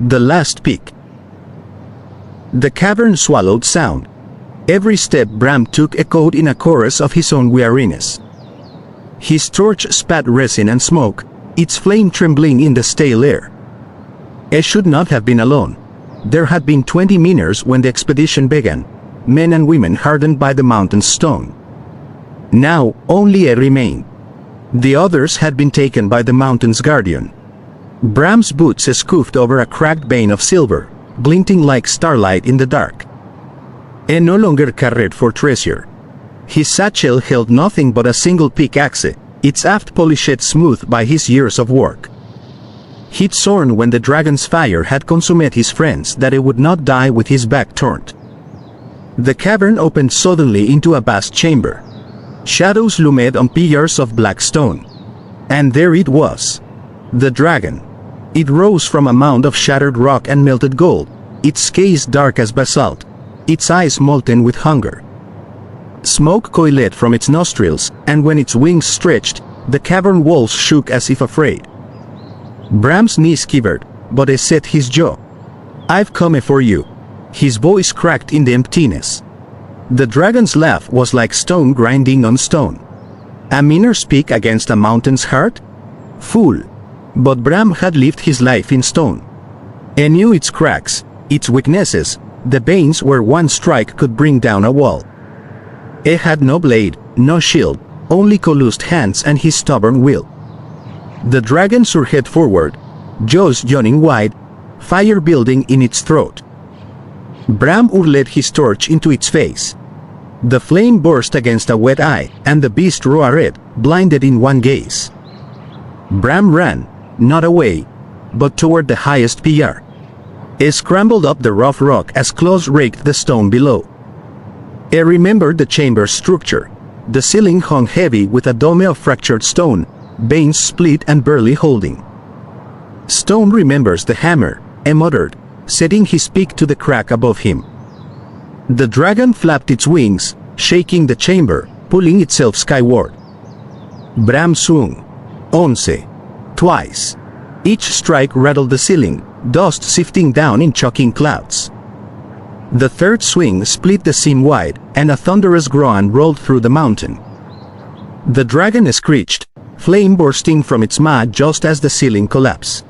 The last peak. The cavern swallowed sound. Every step Bram took echoed in a chorus of his own weariness. His torch spat resin and smoke, its flame trembling in the stale air. He should not have been alone. There had been 20 miners when the expedition began, men and women hardened by the mountain's stone. Now, only a remained. The others had been taken by the mountain's guardian. Bram's boots scoofed over a cracked vein of silver, glinting like starlight in the dark. He no longer cared for treasure. His satchel held nothing but a single pickaxe, its aft polished smooth by his years of work. He'd sworn when the dragon's fire had consumed his friends that he would not die with his back turned. The cavern opened suddenly into a vast chamber. Shadows loomed on pillars of black stone. And there it was. The dragon. It rose from a mound of shattered rock and melted gold, its gaze dark as basalt, its eyes molten with hunger. Smoke coiled from its nostrils, and when its wings stretched, the cavern walls shook as if afraid. Bram's knees quivered, but he set his jaw. "I've come for you." His voice cracked in the emptiness. The dragon's laugh was like stone grinding on stone. A miner speak against a mountain's heart? Fool! But Bram had lived his life in stone. He knew its cracks, its weaknesses, the veins where one strike could bring down a wall. He had no blade, no shield, only calloused hands and his stubborn will. The dragon surged forward, jaws yawning wide, fire building in its throat. Bram hurled his torch into its face. The flame burst against a wet eye, and the beast roared, blinded in one gaze. Bram ran, not away, but toward the highest pillar. He scrambled up the rough rock as claws raked the stone below. He remembered the chamber's structure. The ceiling hung heavy with a dome of fractured stone, veins split and barely holding. "Stone remembers the hammer," he muttered, setting his beak to the crack above him. The dragon flapped its wings, shaking the chamber, pulling itself skyward. Bram swung. Once. Twice. Each strike rattled the ceiling, dust sifting down in choking clouds. The third swing split the seam wide, and a thunderous groan rolled through the mountain. The dragon screeched, flame bursting from its maw just as the ceiling collapsed.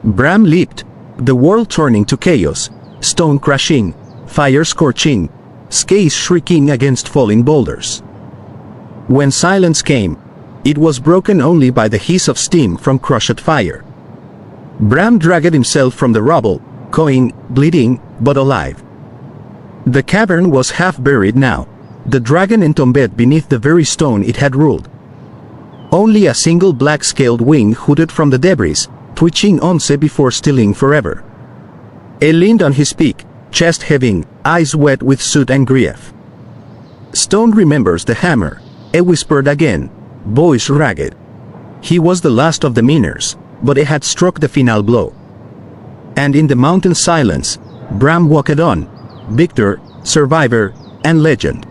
Bram leaped, the world turning to chaos, stone crashing, fire scorching, skies shrieking against falling boulders. When silence came, it was broken only by the hiss of steam from crushed fire. Bram dragged himself from the rubble, cawing, bleeding, but alive. The cavern was half buried now, the dragon entombed beneath the very stone it had ruled. Only a single black-scaled wing hooted from the debris, twitching once before stilling forever. He leaned on his peak, chest heaving, eyes wet with soot and grief. "Stone remembers the hammer," he whispered again, voice ragged. He was the last of the miners, but he had struck the final blow. And in the mountain silence, Bram walked on, victor, survivor, and legend.